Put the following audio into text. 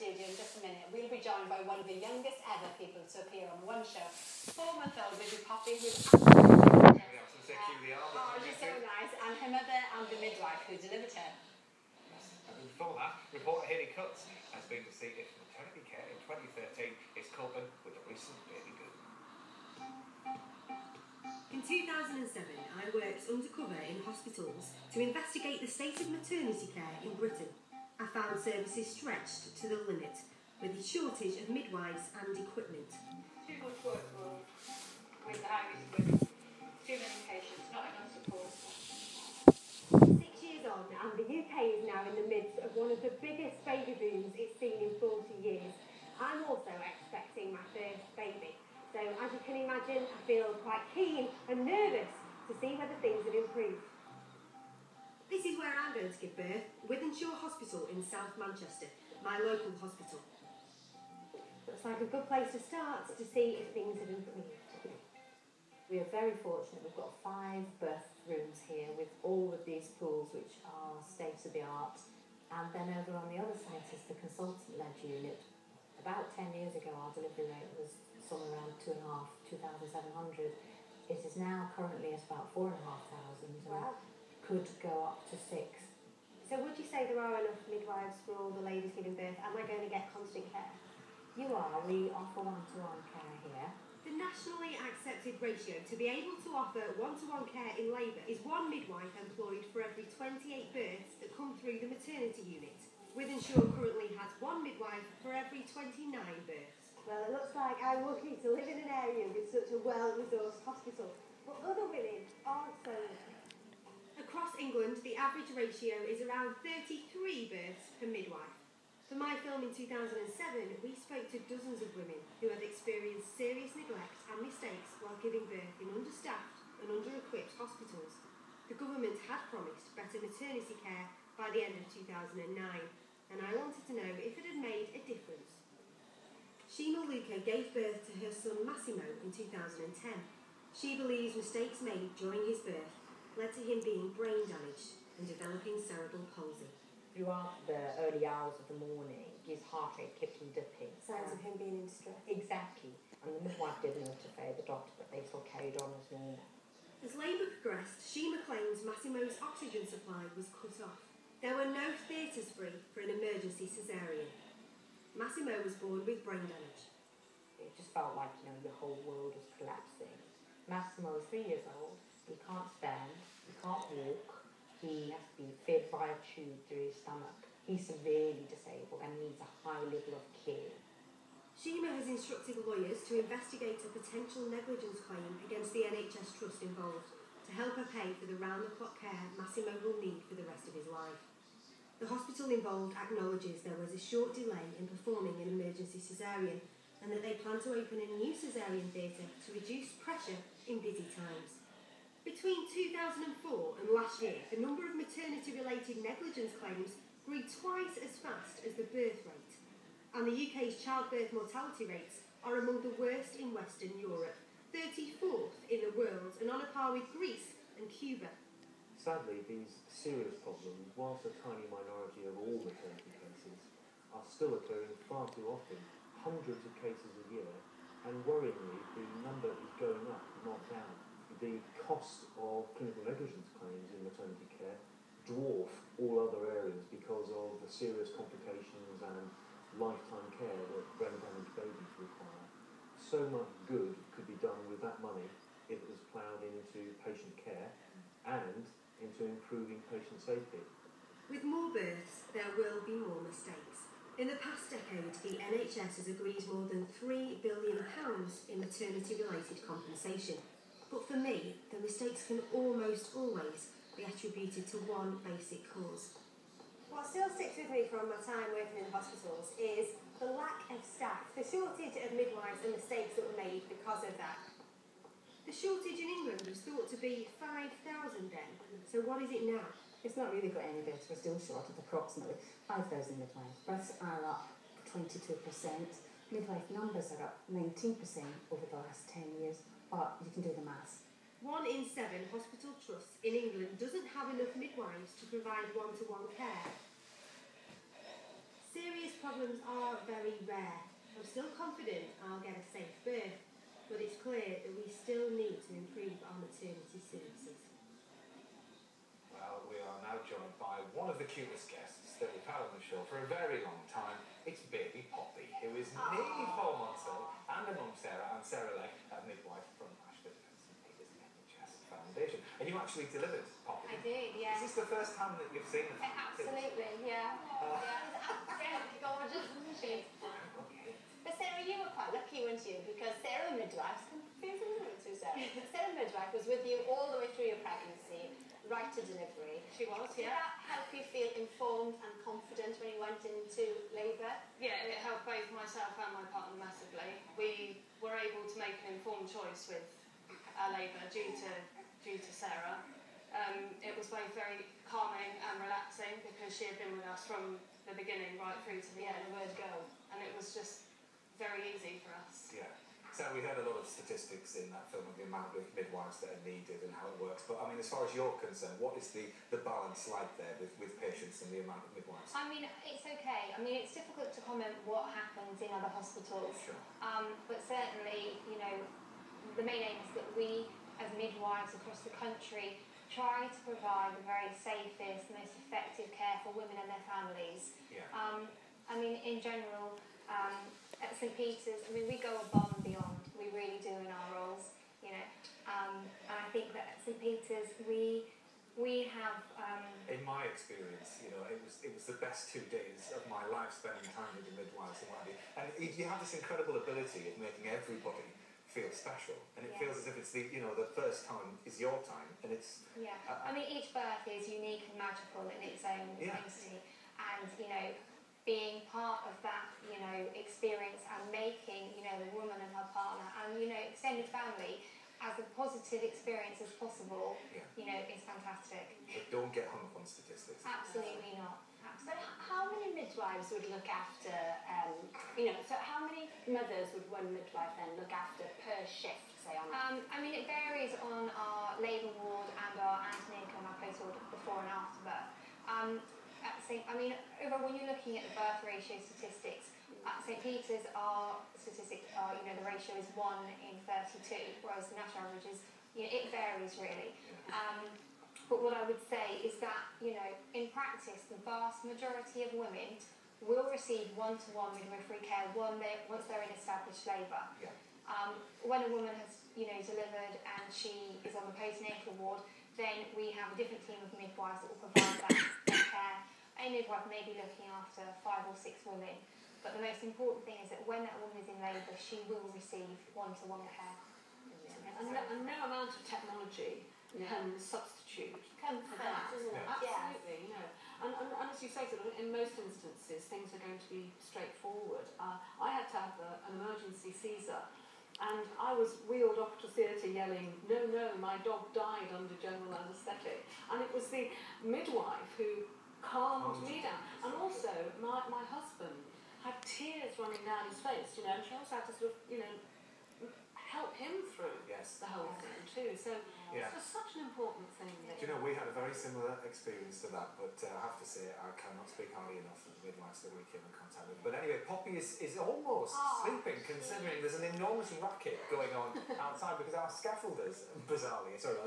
studio in just a minute. We'll be joined by one of the youngest ever people to appear on one show. 4-month-old baby Poppy, who's absolutely she's so nice, and her mother and the midwife who delivered her. Yes. And before that, reporter Haley Cutts has been to see if maternity care in 2013 is coping with the recent baby boom. In 2007, I worked undercover in hospitals to investigate the state of maternity care in Britain. I found services stretched to the limit, with a shortage of midwives and equipment. Too much workload with the high-risk women, too many patients, not enough support. 6 years on, and the UK is now in the midst of one of the biggest baby booms it's seen in 40 years. I'm also expecting my first baby. So, as you can imagine, I feel quite keen and nervous to see whether things have improved. This is where I'm going to give birth, Wythenshawe Hospital in South Manchester, my local hospital. Looks like a good place to start to see if things have improved. We are very fortunate. We've got 5 birth rooms here with all of these pools which are state-of-the-art. And then over on the other side is the consultant-led unit. About 10 years ago our delivery rate was somewhere around 2,700. It is now currently at about 4,500. Wow. Could go up to 6. So would you say there are enough midwives for all the ladies giving birth? Am I going to get constant care? You are. We offer one-to-one care here. The nationally accepted ratio to be able to offer one-to-one care in labour is 1 midwife employed for every 28 births that come through the maternity unit. Wythenshawe currently has 1 midwife for every 29 births. Well, it looks like I'm lucky to live in an area with such a well-resourced hospital, but other women aren't so lucky. Across England, the average ratio is around 33 births per midwife. For my film in 2007, we spoke to dozens of women who had experienced serious neglect and mistakes while giving birth in understaffed and under-equipped hospitals. The government had promised better maternity care by the end of 2009, and I wanted to know if it had made a difference. Shima Luca gave birth to her son Massimo in 2010. She believes mistakes made during his birth led to him being brain damaged and developing cerebral palsy. Throughout the early hours of the morning, his heart rate kept him dipping. Signs of him being in distress. Exactly. And the midwife didn't notify the doctor, but they still carried on as normal. As labour progressed, Shima claims Massimo's oxygen supply was cut off. There were no theatres free for an emergency caesarean. Massimo was born with brain damage. It just felt like, the whole world was collapsing. Massimo is 3 years old. He can't stand, he can't walk, he has to be fed by a tube through his stomach. He's severely disabled and needs a high level of care. Shima has instructed lawyers to investigate a potential negligence claim against the NHS trust involved to help her pay for the round-the-clock care Massimo will need for the rest of his life. The hospital involved acknowledges there was a short delay in performing an emergency caesarean and that they plan to open a new caesarean theatre to reduce pressure in busy times. Between 2004 and last year, the number of maternity-related negligence claims grew twice as fast as the birth rate, and the UK's childbirth mortality rates are among the worst in Western Europe, 34th in the world and on a par with Greece and Cuba. Sadly, these serious problems, whilst a tiny minority of all maternity cases, are still occurring far too often, hundreds of cases a year, and worryingly, the number is going up, not down. The cost of clinical negligence claims in maternity care dwarf all other areas because of the serious complications and lifetime care that brain-damaged babies require. So much good could be done with that money if it was ploughed into patient care and into improving patient safety. With more births, there will be more mistakes. In the past decade, the NHS has agreed more than £3 billion in maternity-related compensation. But for me, the mistakes can almost always be attributed to one basic cause. What still sticks with me from my time working in hospitals is the lack of staff, the shortage of midwives and mistakes that were made because of that. The shortage in England was thought to be 5,000 then, so what is it now? It's not really got any better, we're still short of approximately 5,000 midwives. Births are up 22%, midwife numbers are up 19% over the last 10 years. But you can do the maths. 1 in 7 hospital trusts in England doesn't have enough midwives to provide one-to-one care. Serious problems are very rare. I'm still confident I'll get a safe birth, but it's clear that we still need to improve our maternity services. Well, we are now joined by one of the cutest guests that we've had on the show for a very long time. It's baby Poppy, who is nearly 4 months old, and her mum Sarah, and Sarah Legg, a midwife from Ashford and St Peter's NHS Foundation. And you actually delivered Poppy. I did, yeah. Is this the first time that you've seen her? Absolutely, yeah. Yeah, it's absolutely gorgeous, isn't she? Okay. But Sarah, you were quite lucky, weren't you? Because Sarah Midwife, Sarah Midwife was with you all the way through your pregnancy, right to delivery. She was, Did yeah. that help you feel informed and confident when you went into labour? Yeah, it helped both myself and my partner massively. We were able to make an informed choice with our labour due to Sarah. It was both very calming and relaxing because she had been with us from the beginning right through to the end. The word go. And it was just very easy for us. Yeah. So we had a lot of statistics in that film of the amount of midwives that are needed and how it works. But I mean, as far as you're concerned, what is the balance like there with patients and the amount of midwives? I mean, it's okay. I mean, it's difficult to comment what happens in other hospitals. Sure. But certainly, you know, the main aim is that we, as midwives across the country, try to provide the very safest, most effective care for women and their families. Yeah. I mean, in general, at St Peter's, I mean, we go above and beyond. We really do in our roles, you know. And I think that at St Peter's, we have. In my experience, you know, it was the best 2 days of my life spending time with the midwives and what have you. And you have this incredible ability of making everybody feel special, and it feels as if it's the first time is your time, and it's. Yeah. I mean, each birth is unique and magical in its own entity, and you know. Being part of that, you know, experience and making, you know, the woman and her partner and, you know, extended family as a positive experience as possible, you know, is fantastic. But don't get hung up on statistics. Absolutely not. But how many midwives would look after, you know, so how many mothers would one midwife then look after per shift, say on I mean, it varies on our labour ward and our antenatal and our post-ward before and after birth. When you're looking at the birth ratio statistics, at St Peter's our statistics are, you know, the ratio is 1 in 32, whereas the national average is, you know, it varies really. But what I would say is that, you know, in practice, the vast majority of women will receive one-to-one midwifery care once they're in established labour. Yeah. When a woman has, you know, delivered and she is on the postnatal ward, then we have a different team of midwives that will provide that care. A midwife may be looking after 5 or 6 women, but the most important thing is that when that woman is in labour, she will receive one-to-one care. And no amount of technology can substitute for that, isn't it? Yeah. Absolutely, you know. And as you say, sort of, in most instances, things are going to be straightforward. I had to have an emergency Caesar, and I was wheeled off to theatre yelling, "No, no, my dog died under general anaesthetic." And it was the midwife who calmed me down. And also, my husband had tears running down his face, you know, and she also had to sort of, you know, help him through the whole thing too. So it's just such an important thing. Do you know, we had a very similar experience to that, but I have to say I cannot speak highly enough of the midwives that we came in contact with. But anyway, Poppy is almost sleeping, considering there's an enormous racket going on outside because our scaffolders, bizarrely, sorry,